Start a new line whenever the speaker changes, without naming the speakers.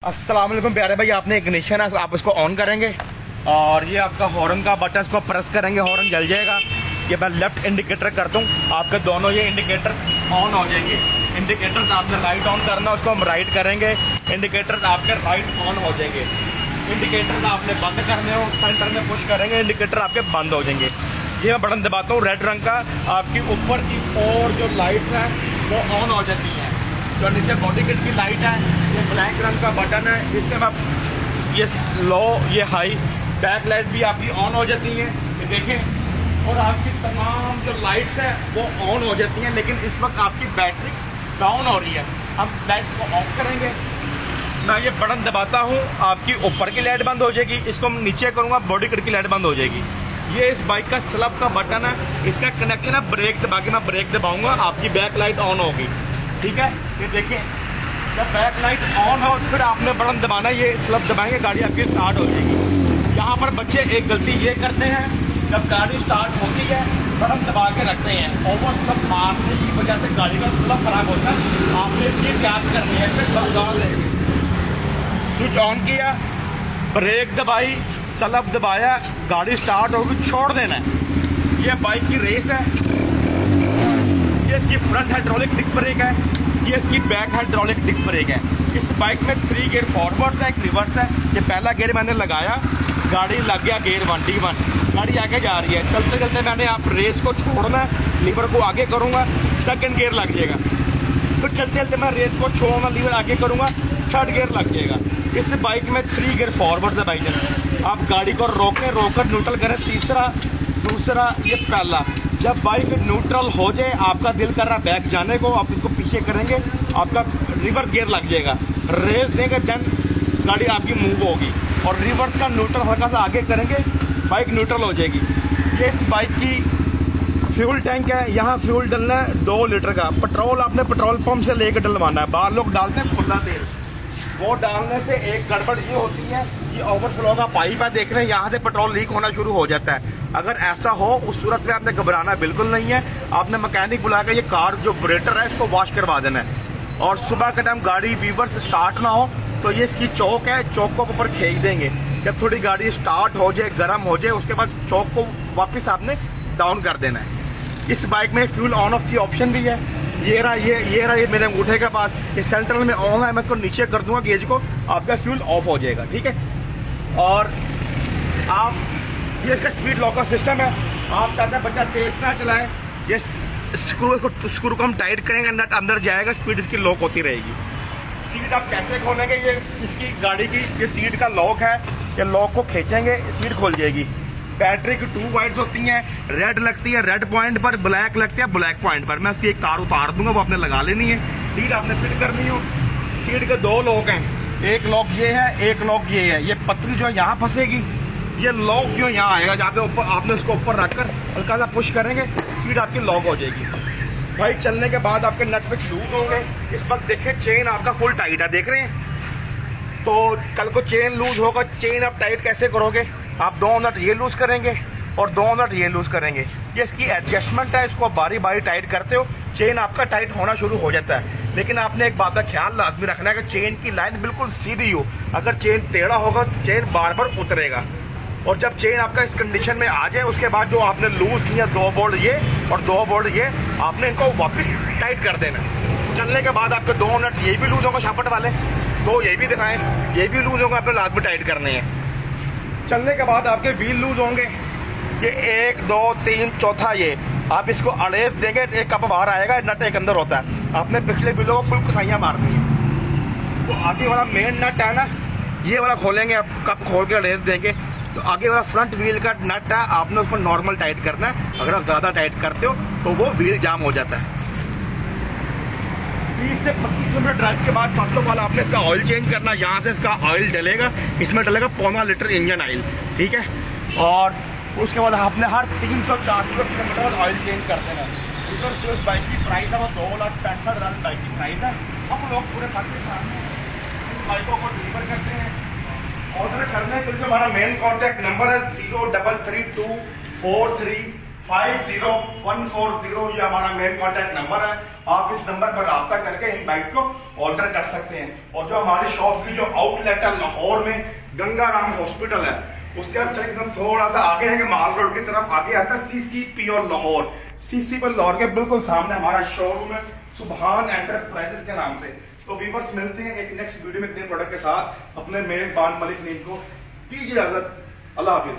अस्सलाम वालेकुम प्यारे भाई, आपने इग्निशन है, आप इसको ऑन करेंगे और ये आपका हॉर्न का बटन, इसको प्रेस करेंगे, हॉर्न जल जाएगा। ये मैं लेफ्ट इंडिकेटर कर दूँ, आपके दोनों ये इंडिकेटर ऑन हो जाएंगे। इंडिकेटर्स आपने राइट ऑन करना, उसको हम राइट करेंगे, इंडिकेटर्स आपके राइट ऑन हो जाएंगे। इंडिकेटर्स आपने बंद करने हो, सेंटर में पुश करेंगे, इंडिकेटर आपके बंद हो जाएंगे। ये मैं बटन दबाता हूँ रेड रंग का, आपकी ऊपर की 4 जो लाइट्स हैं वो ऑन हो जाती हैं। जो नीचे बॉडी किट की लाइट है, ये ब्लैक रंग का बटन है, इससे आप ये लो, ये हाई, बैक लाइट भी आपकी ऑन हो जाती हैं, ये देखें। और आपकी तमाम जो लाइट्स हैं वो ऑन हो जाती हैं, लेकिन इस वक्त आपकी बैटरी डाउन हो रही है। हम लाइट्स को ऑफ करेंगे, मैं ये बटन दबाता हूँ, आपकी ऊपर की लाइट बंद हो जाएगी। इसको हम नीचे करूँगा, बॉडी किट की लाइट बंद हो जाएगी। ये इस बाइक का स्लफ का बटन है, इसका कनेक्शन है ब्रेक दबा के, मैं ब्रेक दबाऊंगा, आपकी बैक लाइट ऑन होगी। ठीक है, ये देखिए, जब बैक लाइट ऑन हो फिर आपने बटन दबाना, ये स्लफ दबाएंगे, गाड़ी आपकी स्टार्ट हो जाएगी। यहाँ पर बच्चे एक गलती ये करते हैं, जब गाड़ी स्टार्ट होती है बटन दबा के रखते हैं, ओवर स्लफ मारने की वजह से गाड़ी का स्लफ खराब होता है। आपने इसकी याद करनी है, फिर बंगाल देंगे। स्विच ऑन किया, ब्रेक दबाई, स्लफ दबाया, गाड़ी स्टार्ट होगी, छोड़ देना है। ये बाइक की रेस है। ये इसकी फ्रंट हाइड्रोलिक डिस्क ब्रेक है, ये इसकी बैक हाइड्रोलिक डिस्क ब्रेक है। इस बाइक में 3 गियर फॉरवर्ड है, एक रिवर्स है। ये पहला गियर मैंने लगाया, गाड़ी लग गया गियर 1 D1, गाड़ी आगे जा रही है। चलते चलते मैंने आप रेस को छोड़ना है, लीवर को आगे करूँगा, सेकंड गियर लग जाएगा। फिर चलते चलते मैं रेस को छोड़ूंगा, लीवर आगे करूँगा, थर्ड गियर लग जाएगा। इस बाइक में 3 गियर फॉरवर्ड है बाइक है। आप गाड़ी को रोकर न्यूट्रल करें, तीसरा, दूसरा, ये पहला। जब बाइक न्यूट्रल हो जाए, आपका दिल कर रहा है बैक जाने को, आप इसको पीछे करेंगे, आपका रिवर्स गियर लग जाएगा। रेस देंगे, देन गाड़ी आपकी मूव होगी। और रिवर्स का न्यूट्रल हल्का सा आगे करेंगे, बाइक न्यूट्रल हो जाएगी। ये इस बाइक की फ्यूल टैंक है, यहाँ फ्यूल डलना है 2 लीटर का। पेट्रोल आपने पेट्रोल पंप से लेकर डलवाना है। बाहर लोग डालते हैं खुला तेल, वो डालने से एक गड़बड़ ये होती है, ये ओवरफ्लो का पाइप है, देख रहे हैं, यहाँ से पेट्रोल लीक होना शुरू हो जाता है। अगर ऐसा हो, उस सूरत में आपने घबराना बिल्कुल नहीं है। आपने मैकेनिक बुला के ये कार जो ब्रेटर है इसको वॉश करवा देना है। और सुबह के टाइम गाड़ी वीवर्स स्टार्ट ना हो तो ये इसकी चौक है, चौक को ऊपर खींच देंगे। जब थोड़ी गाड़ी स्टार्ट हो जाए, गर्म हो जाए, उसके बाद चौक को वापस आपने डाउन कर देना है। इस बाइक में फ्यूल ऑन ऑफ की ऑप्शन भी है। ये रहा ये मेरे अंगूठे के पास, ये सेंट्रल में ऑन है, मैं इसको नीचे कर दूंगा गेज को, आपका फ्यूल ऑफ हो जाएगा। ठीक है, और आप, ये इसका स्पीड लॉक का सिस्टम है। आप चाहते हैं बच्चा तेज ना चलाए, ये स्क्रू को हम टाइट करेंगे, नट अंदर जाएगा, स्पीड इसकी लॉक होती रहेगी। सीट आप कैसे खोलेंगे, ये इसकी गाड़ी की ये सीट का लॉक है, ये लॉक को खींचेंगे, सीट खोल जाएगी। बैटरी की 2 वाइड्स होती हैं, रेड लगती है रेड पॉइंट पर, ब्लैक लगती है ब्लैक पॉइंट पर। मैं इसकी एक तार उतार दूंगा, वो आपने लगा लेनी है। सीट आपने फिट करनी हो। सीट के 2 लॉक हैं, एक लॉक ये है, एक लॉक ये है। ये पतली जो है यहाँ फंसेगी, ये लॉक जो यहाँ आएगा, जहाँ पे ऊपर आपने उसको ऊपर रखकर हल्का सा पुश करेंगे, सीट आपकी लॉक हो जाएगी। भाई चलने के बाद आपके नट पे लूज होंगे। इस वक्त देखें, चेन आपका फुल टाइट है, देख रहे हैं। तो कल को चेन लूज होगा, चेन आप टाइट कैसे करोगे? आप 2 नट ये लूज करेंगे और 2 नट ये लूज करेंगे। ये इसकी एडजस्टमेंट है, इसको बारी बारी टाइट करते हो, चेन आपका टाइट होना शुरू हो जाता है। लेकिन आपने एक बात का ख्याल लाजमी रखना है कि चेन की लाइन बिल्कुल सीधी हो। अगर चेन टेढ़ा होगा, चेन बार बार उतरेगा। और जब चेन आपका इस कंडीशन में आ जाए, उसके बाद जो आपने लूज किया 2 बोल्ट ये और 2 बोल्ट ये, आपने इनको वापस टाइट कर देना। चलने के बाद आपके 2 नट ये भी लूज होगा, शापट वाले 2 ये भी दिखाएं, ये भी लूज होगा, आपने लाजमी टाइट करने हैं। चलने के बाद आपके व्हील लूज होंगे, ये 1 2 3 चौथा ये, आप इसको अड़ेस देंगे, एक कप बाहर आएगा, नट एक अंदर होता है। आपने पिछले व्हीलों को फुल कसाइयाँ मारनी है। तो आगे वाला मेन नट है ना, ये वाला खोलेंगे, आप कप खोल के अड़ेस देंगे, तो आगे वाला फ्रंट व्हील का नट है, आपने उसको नॉर्मल टाइट करना है। अगर आप ज़्यादा टाइट करते हो तो वो व्हील जाम हो जाता है। 20 से 25 किलोमीटर ड्राइव के बाद फर्स्ट ऑफ ऑल आपने इसका ऑयल चेंज करना। यहाँ से इसका ऑयल डलेगा, इसमें डलेगा 1.25 लीटर इंजन ऑयल। ठीक है, और उसके बाद आपने हर 300-400 किलोमीटर बाद ऑयल चेंज कर देना। उधर जो इस बाइक की प्राइस है वो 2,65,000 बाइक की प्राइस है। हम लोग पूरे पाकिस्तान में इन बाइकों को डिलीवर करते हैं। ऑर्डर करने के लिए हमारा मेन कॉन्टैक्ट नंबर है 033243 50-140 ये हमारा मेन कॉन्टैक्ट नंबर है। आप इस नंबर पर राब्ता करके इन बाइक को ऑर्डर कर सकते हैं। और जो हमारी शॉप की जो आउटलेट है लाहौर में गंगाराम हॉस्पिटल है, उससे आप एकदम थोड़ा सा आगे है, माल रोड की तरफ आगे आता है CCP और लाहौर। CCP लाहौर के बिल्कुल सामने हमारा शोरूम है सुभान एंटरप्राइजेस के नाम से। तो व्यूअर्स मिलते हैं एक नेक्स्ट वीडियो में एक नए प्रोडक्ट के साथ। अपने मेजबान मलिक नीम को दीजिए इजाजत। अल्लाह हाफिज।